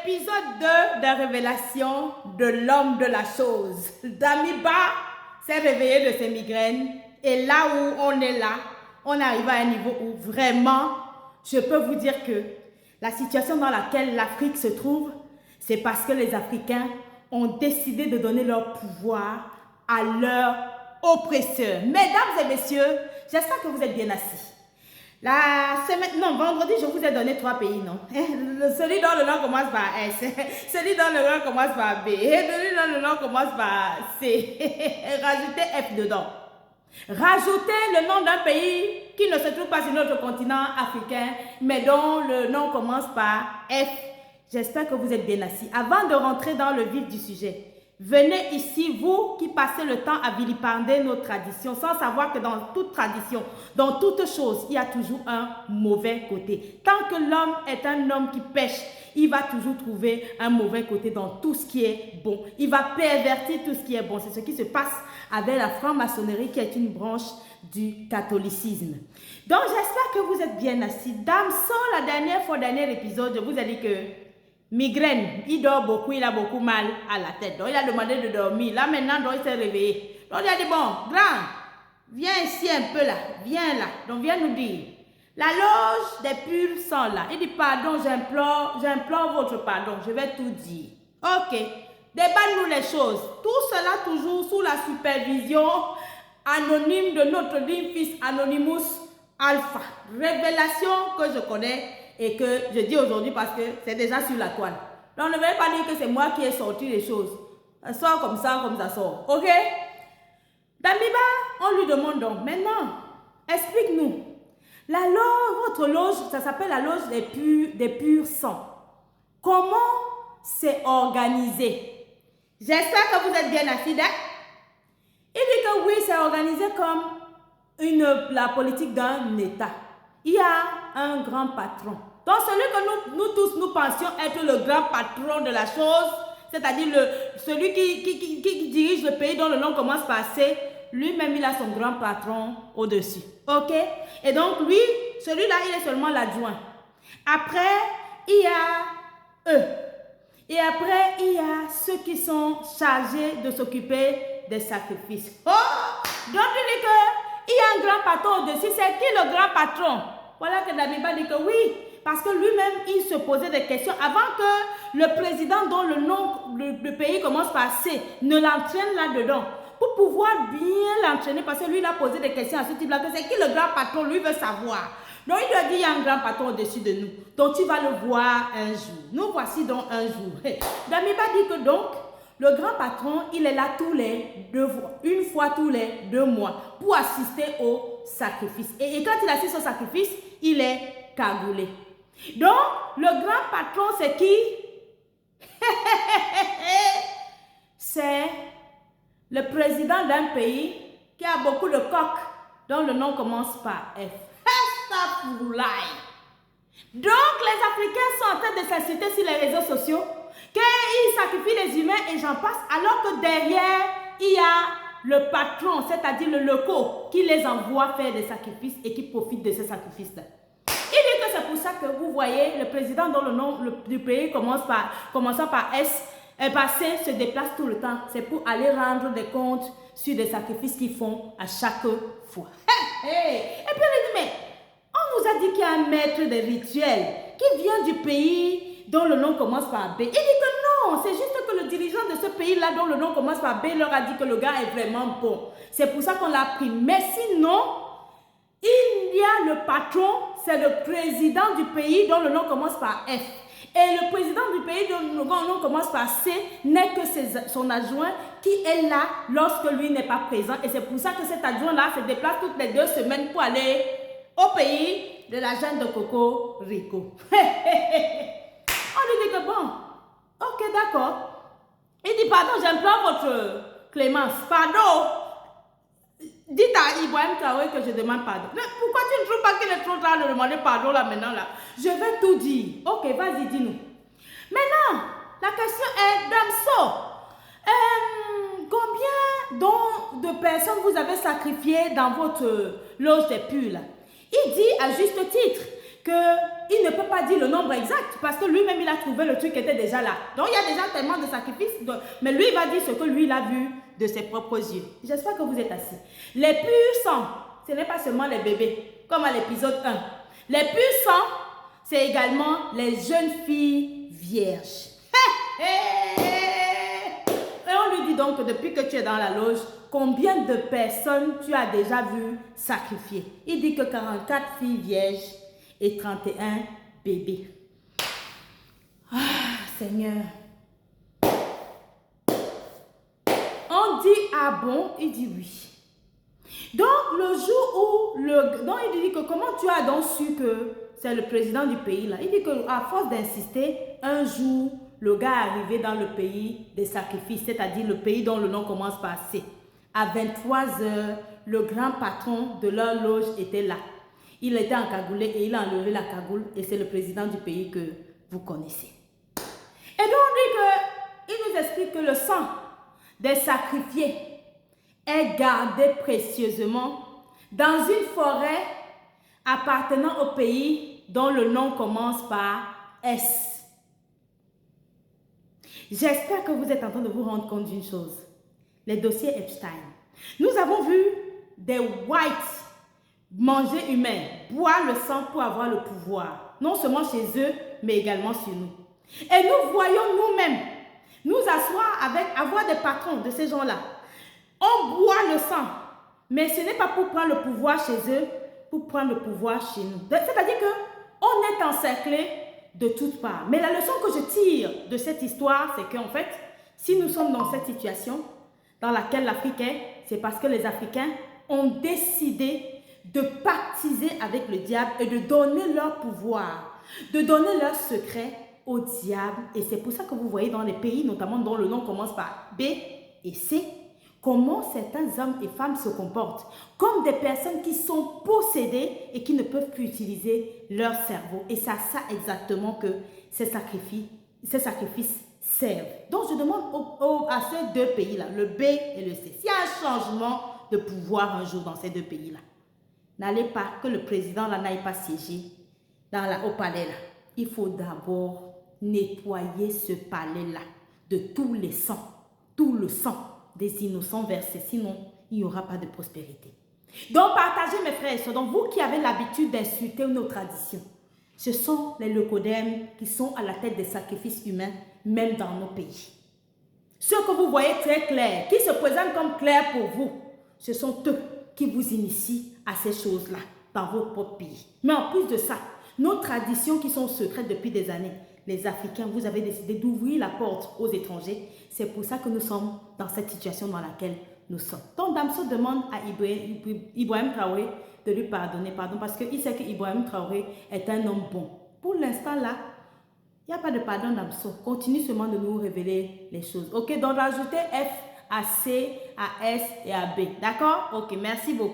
épisode 2 des révélations de l'homme de la chose. Damiba s'est réveillé de ses migraines et là où on est là, on arrive à un niveau où vraiment, je peux vous dire que la situation dans laquelle l'Afrique se trouve, c'est parce que les Africains ont décidé de donner leur pouvoir à leurs oppresseurs. Mesdames et messieurs, j'espère que vous êtes bien assis. Vendredi, je vous ai donné 3 pays, non? Celui dont le nom commence par S, celui dont le nom commence par B, et celui dont le nom commence par C. Rajoutez F dedans. Rajoutez le nom d'un pays qui ne se trouve pas sur notre continent africain, mais dont le nom commence par F. J'espère que vous êtes bien assis. Avant de rentrer dans le vif du sujet, venez ici, vous qui passez le temps à vilipender nos traditions, sans savoir que dans toute tradition, dans toute chose, il y a toujours un mauvais côté. Tant que l'homme est un homme qui pêche, il va toujours trouver un mauvais côté dans tout ce qui est bon. Il va pervertir tout ce qui est bon. C'est ce qui se passe avec la franc-maçonnerie qui est une branche du catholicisme. Donc, j'espère que vous êtes bien assis. Dame, sans la dernier épisode, je vous ai dit que migraine, il dort beaucoup, il a beaucoup mal à la tête. Donc, il a demandé de dormir. Là, maintenant, donc, il s'est réveillé. Donc, il a dit, bon, grand, viens ici un peu là. Viens là. Donc, viens nous dire. La loge des purs sang là. Il dit, pardon, j'implore votre pardon. Je vais tout dire. Ok. Déballe-nous les choses. Tout cela toujours sous la supervision anonyme de notre digne fils Anonymous Alpha. Révélation que je connais et que je dis aujourd'hui parce que c'est déjà sur la toile. Donc ne veuillez pas dire que c'est moi qui ai sorti les choses. Ça sort comme ça sort. Ok? Damiba, on lui demande donc, maintenant, explique-nous. La loge, votre loge, ça s'appelle la loge des purs sangs. Comment c'est organisé? J'espère que vous êtes bien assis. Il dit que oui, c'est organisé comme la politique d'un État. Il y a un grand patron. Donc celui que nous tous nous pensions être le grand patron de la chose, c'est-à-dire celui qui dirige le pays dont le nom commence par C, lui-même il a son grand patron au-dessus. Ok? Et donc lui, celui-là, il est seulement l'adjoint. Après, il y a eux. Et après, il y a ceux qui sont chargés de s'occuper des sacrifices. Oh! Donc il dit qu'il y a un grand patron au-dessus. C'est qui le grand patron? Voilà que Damiba dit que oui. Parce que lui-même, il se posait des questions avant que le président dont le nom, le pays commence par C, ne l'entraîne là-dedans. Pour pouvoir bien l'entraîner, parce que lui, il a posé des questions à ce type-là, que c'est qui le grand patron, lui veut savoir. Donc, il lui a dit, il y a un grand patron au-dessus de nous. Donc, tu vas le voir un jour. Nous voici donc un jour. Damiba dit que donc, le grand patron, il est là une fois tous les 2 mois pour assister au sacrifice. Et quand il assiste au sacrifice, il est cagoulé. Donc, le grand patron, c'est qui? C'est le président d'un pays qui a beaucoup de coqs dont le nom commence par F. Donc, les Africains sont en train de s'insulter sur les réseaux sociaux qu'ils sacrifient les humains et j'en passe, alors que derrière, il y a le patron, c'est-à-dire le loco, qui les envoie faire des sacrifices et qui profite de ces sacrifices-là. Il dit que c'est pour ça que vous voyez le président dont le nom du pays commençant par S, C, se déplace tout le temps. C'est pour aller rendre des comptes sur des sacrifices qu'ils font à chaque fois. Et puis il dit, mais on nous a dit qu'il y a un maître des rituels qui vient du pays dont le nom commence par B. Il dit que non, c'est juste que le dirigeant de ce pays-là dont le nom commence par B leur a dit que le gars est vraiment bon. C'est pour ça qu'on l'a pris. Mais sinon, il y a le patron, c'est le président du pays dont le nom commence par F. Et le président du pays dont le nom commence par C n'est que son adjoint qui est là lorsque lui n'est pas présent. Et c'est pour ça que cet adjoint-là se déplace toutes les 2 semaines pour aller au pays de la jeune de Coco Rico. On lui dit que bon, ok d'accord. Il dit pardon, j'implore votre clémence. Pardon. Dites à Ibrahim Traoré que je demande pardon. Mais pourquoi tu ne trouves pas qu'il est trop tard de demander pardon là maintenant là? Je vais tout dire. Ok, vas-y, dis-nous. Maintenant, la question est, Damso, combien de personnes vous avez sacrifiées dans votre loge des purs là? Il dit à juste titre qu'il ne peut pas dire le nombre exact parce que lui-même, il a trouvé le truc qui était déjà là. Donc, il y a déjà tellement de sacrifices. Mais lui, il va dire ce que lui, il a vu de ses propres yeux. J'espère que vous êtes assis. Les purs sangs, ce n'est pas seulement les bébés, comme à l'épisode 1. Les purs sangs, c'est également les jeunes filles vierges. Et on lui dit donc que depuis que tu es dans la loge, combien de personnes tu as déjà vu sacrifier? Il dit que 44 filles vierges et 31 bébés. Ah, Seigneur. On dit ah bon, il dit oui. Donc le jour où donc il dit que comment tu as donc su que c'est le président du pays là? Il dit que à force d'insister, un jour le gars est arrivé dans le pays des sacrifices, c'est-à-dire le pays dont le nom commence par C. À 23h, le grand patron de leur loge était là. Il était encagoulé et il a enlevé la cagoule et c'est le président du pays que vous connaissez. Et donc on dit qu'il nous explique que le sang des sacrifiés est gardé précieusement dans une forêt appartenant au pays dont le nom commence par S. J'espère que vous êtes en train de vous rendre compte d'une chose. Les dossiers Epstein. Nous avons vu des whites manger humain, boire le sang pour avoir le pouvoir. Non seulement chez eux, mais également sur nous. Et nous voyons nous-mêmes nous asseoir avoir des patrons de ces gens-là. On boit le sang, mais ce n'est pas pour prendre le pouvoir chez eux, pour prendre le pouvoir chez nous. C'est-à-dire qu'on est encerclé de toutes parts. Mais la leçon que je tire de cette histoire, c'est qu'en fait, si nous sommes dans cette situation dans laquelle l'Afrique est, c'est parce que les Africains ont décidé de pactiser avec le diable et de donner leur pouvoir, de donner leur secret au diable. Et c'est pour ça que vous voyez dans les pays, notamment dont le nom commence par B et C, comment certains hommes et femmes se comportent comme des personnes qui sont possédées et qui ne peuvent plus utiliser leur cerveau. Et c'est à ça exactement que ces sacrifices servent. Donc je demande à ces deux pays-là, le B et le C, s'il y a un changement de pouvoir un jour dans ces deux pays-là, n'allez pas, que le président là n'aille pas siéger au palais là. Il faut d'abord nettoyer ce palais-là de tous les sangs, tout le sang des innocents versés, sinon il n'y aura pas de prospérité. Donc partagez mes frères et sœurs, donc vous qui avez l'habitude d'insulter nos traditions, ce sont les leucodèmes qui sont à la tête des sacrifices humains, même dans nos pays. Ceux que vous voyez très clairs, qui se présentent comme clairs pour vous, ce sont eux qui vous initient à ces choses-là dans votre propre pays. Mais en plus de ça, nos traditions qui sont secrètes depuis des années, les Africains, vous avez décidé d'ouvrir la porte aux étrangers. C'est pour ça que nous sommes dans cette situation dans laquelle nous sommes. Donc Damso demande à Ibrahim Traoré de lui pardonner, parce qu'il sait que Ibrahim Traoré est un homme bon. Pour l'instant là, il n'y a pas de pardon Damso. Continue seulement de nous révéler les choses. Ok, donc rajoutez F à C, à S et à B. D'accord? Ok, merci beaucoup.